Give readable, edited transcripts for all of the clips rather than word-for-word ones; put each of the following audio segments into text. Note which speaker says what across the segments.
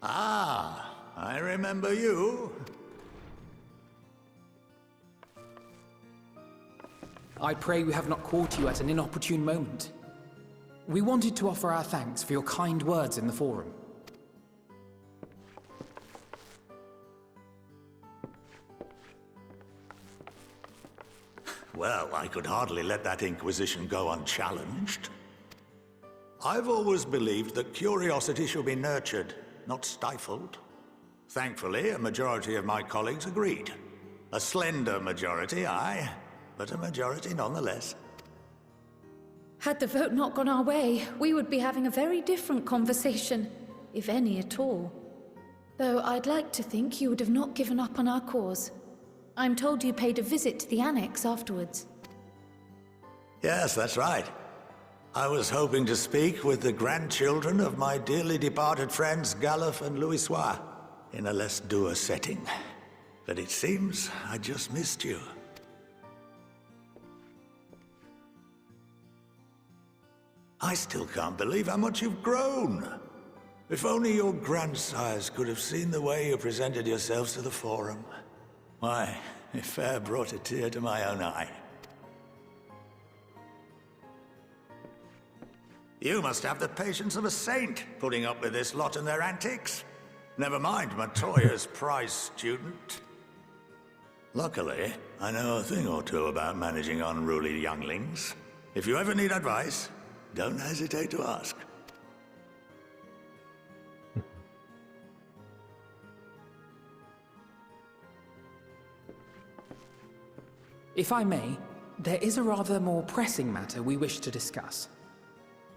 Speaker 1: Ah, I remember you.
Speaker 2: I pray we have not caught you at an inopportune moment. We wanted to offer our thanks for your kind words in the forum.
Speaker 1: Well, I could hardly let that inquisition go unchallenged. I've always believed that curiosity should be nurtured, not stifled. Thankfully, a majority of my colleagues agreed. A slender majority, aye, but a majority nonetheless.
Speaker 3: Had the vote not gone our way, we would be having a very different conversation, if any at all. Though I'd like to think you would have not given up on our cause. I'm told you paid a visit to the Annex afterwards.
Speaker 1: Yes, that's right. I was hoping to speak with the grandchildren of my dearly departed friends Galuf and Louisoix in a less dour setting. But it seems I just missed you. I still can't believe how much you've grown. If only your grandsires could have seen the way you presented yourselves to the Forum. Why, it fair brought a tear to my own eye. You must have the patience of a saint, putting up with this lot and their antics. Never mind Montoya's prize student. Luckily, I know a thing or two about managing unruly younglings. If you ever need advice, don't hesitate to ask.
Speaker 2: If I may, there is a rather more pressing matter we wish to discuss.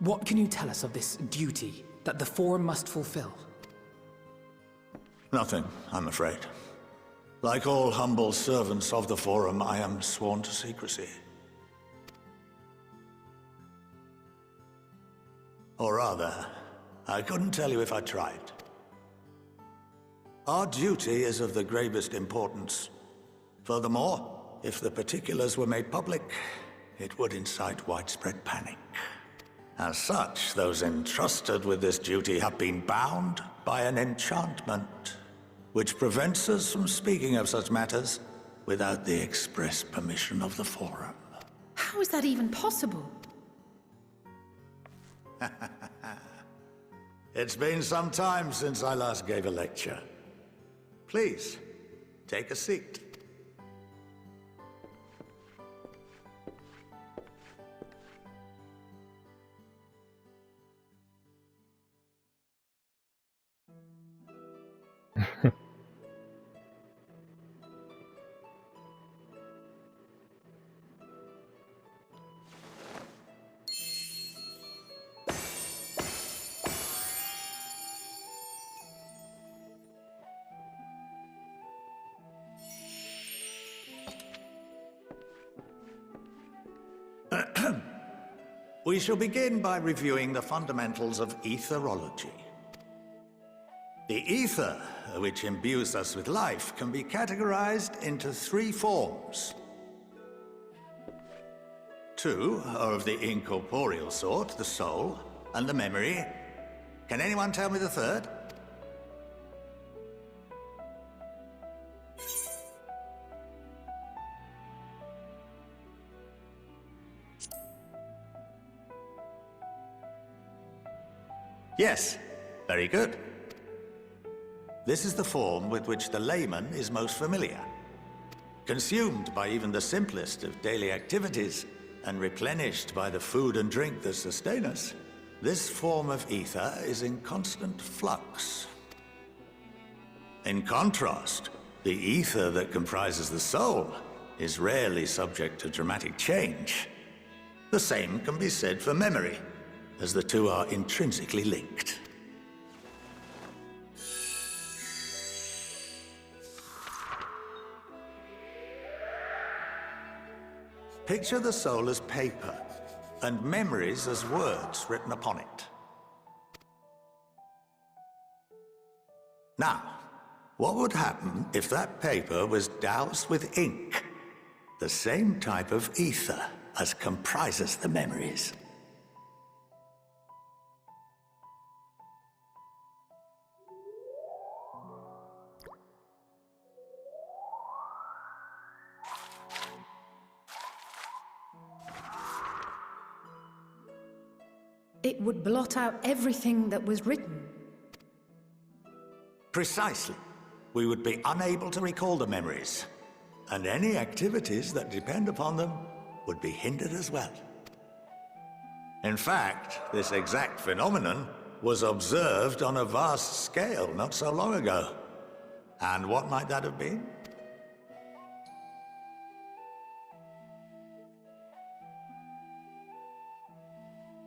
Speaker 2: What can you tell us of this duty that the Forum must fulfill?
Speaker 1: Nothing, I'm afraid. Like all humble servants of the Forum, I am sworn to secrecy. Or rather, I couldn't tell you if I tried. Our duty is of the gravest importance. Furthermore, if the particulars were made public, it would incite widespread panic. As such, those entrusted with this duty have been bound by an enchantment, which prevents us from speaking of such matters without the express permission of the Forum.
Speaker 3: How is that even possible?
Speaker 1: It's been some time since I last gave a lecture. Please, take a seat. We shall begin by reviewing the fundamentals of etherology. The ether, which imbues us with life, can be categorized into three forms. Two are of the incorporeal sort, the soul, and the memory. Can anyone tell me the third? Yes, very good. This is the form with which the layman is most familiar. Consumed by even the simplest of daily activities, and replenished by the food and drink that sustain us, this form of ether is in constant flux. In contrast, the ether that comprises the soul is rarely subject to dramatic change. The same can be said for memory, as the two are intrinsically linked. Picture the soul as paper, and memories as words written upon it. Now, what would happen if that paper was doused with ink? The same type of ether as comprises the memories.
Speaker 3: it would blot out everything that was written.
Speaker 1: Precisely. We would be unable to recall the memories, and any activities that depend upon them would be hindered as well. In fact, this exact phenomenon was observed on a vast scale not so long ago. And what might that have been?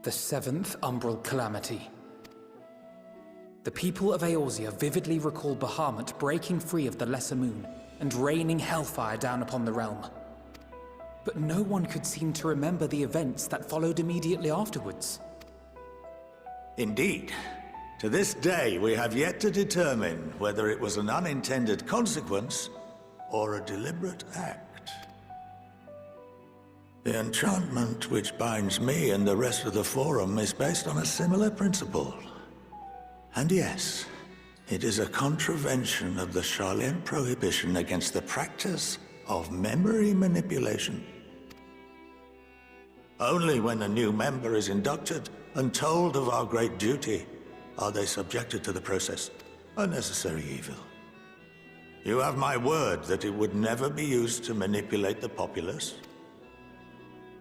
Speaker 2: The seventh Umbral Calamity. The people of Eorzea vividly recall Bahamut breaking free of the Lesser Moon and raining hellfire down upon the realm. But no one could seem to remember the events that followed immediately afterwards.
Speaker 1: Indeed. To this day, we have yet to determine whether it was an unintended consequence or a deliberate act. The enchantment which binds me and the rest of the Forum is based on a similar principle. And yes, it is a contravention of the Sharlayan prohibition against the practice of memory manipulation. Only when a new member is inducted and told of our great duty are they subjected to the process, a necessary evil. You have my word that it would never be used to manipulate the populace.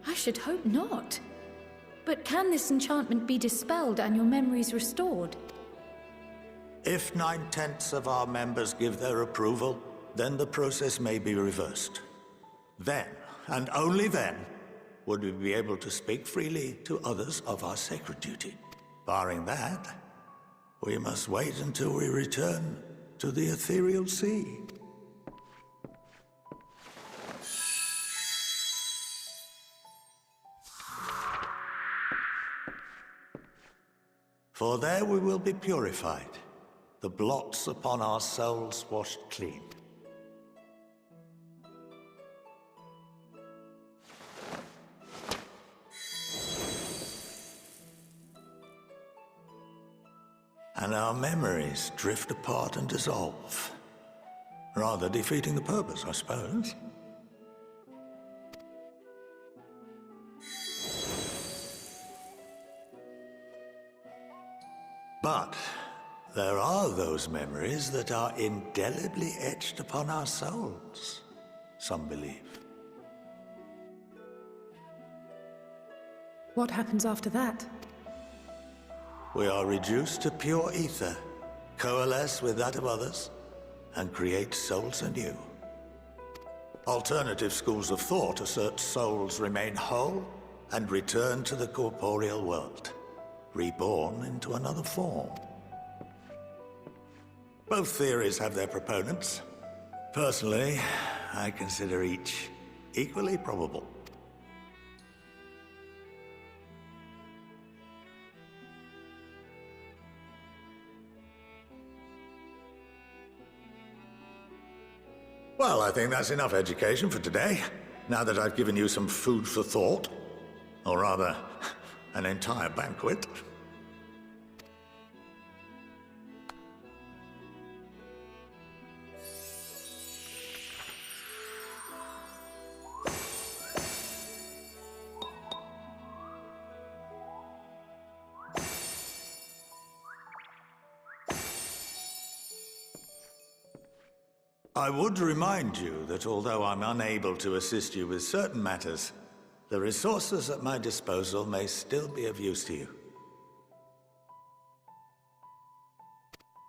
Speaker 3: I should hope not. But can this enchantment be dispelled and your memories restored?
Speaker 1: If 9/10 of our members give their approval, then the process may be reversed. Then, and only then, would we be able to speak freely to others of our sacred duty. Barring that, we must wait until we return to the ethereal sea. For there we will be purified, the blots upon our souls washed clean. And our memories drift apart and dissolve, rather defeating the purpose, I suppose. But there are those memories that are indelibly etched upon our souls, some believe.
Speaker 3: What happens after that?
Speaker 1: We are reduced to pure ether, coalesce with that of others, and create souls anew. Alternative schools of thought assert souls remain whole and return to the corporeal world, reborn into another form. Both theories have their proponents. Personally, I consider each equally probable. Well, I think that's enough education for today, now that I've given you some food for thought. Or rather, an entire banquet. I would remind you that although I'm unable to assist you with certain matters, the resources at my disposal may still be of use to you.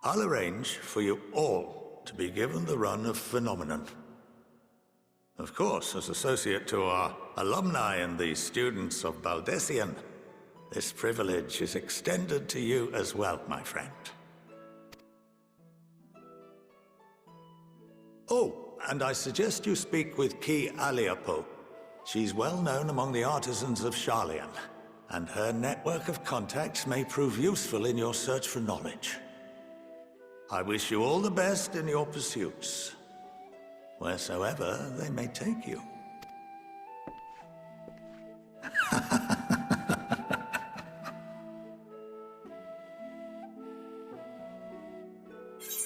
Speaker 1: I'll arrange for you all to be given the run of Phenomenon. Of course, as associate to our alumni and the students of Baldessian, this privilege is extended to you as well, my friend. Oh, and I suggest you speak with Ki Aliapo. She's well known among the artisans of Sharlayan, and her network of contacts may prove useful in your search for knowledge. I wish you all the best in your pursuits, wheresoever they may take you.